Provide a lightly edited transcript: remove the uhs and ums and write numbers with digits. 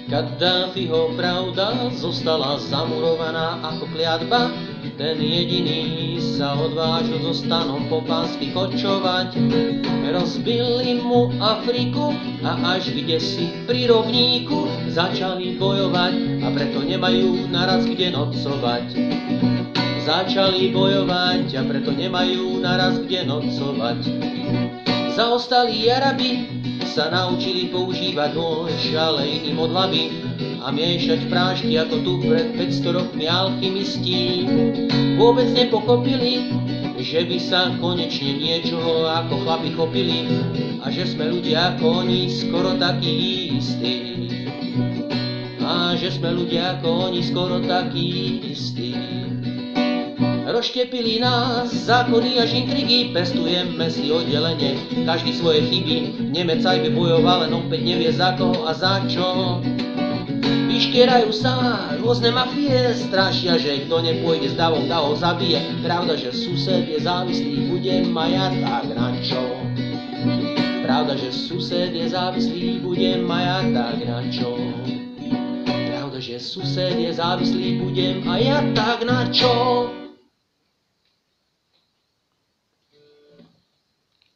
Kaddáfiho pravda zostala zamurovaná ako kliatba. Ten jediný sa odvážil so stanom po pánsky kočovať. Rozbili mu Afriku a až kde si pri rovníku začali bojovať a preto nemajú naraz kde nocovať. Začali bojovať a preto nemajú naraz kde nocovať. Zaostali Arabi sa naučili používať nôž, ale iným od hlavy a miešať prášky ako tu pred 500 rokmi alchymisti. Vôbec nepochopili, že by sa konečne niečoho ako chlapi chopili a že sme ľudia ako oni skoro takí istí. A že sme ľudia ako oni skoro takí istí. Rozštepili nás zákony až intrigy, pestujeme si oddelenie, každý svoje chyby. Nemec aj by bojoval, len opäť nevie za koho a za čo. Vyškierajú sa rôzne mafie, strašia, že kto nepôjde s davom, tá ho zabije. Pravda, že sused je závislý, budem a ja tak na čo. Pravda, že sused je závislý, budem a ja tak na čo. Pravda, že sused je závislý, budem a ja tak na čo.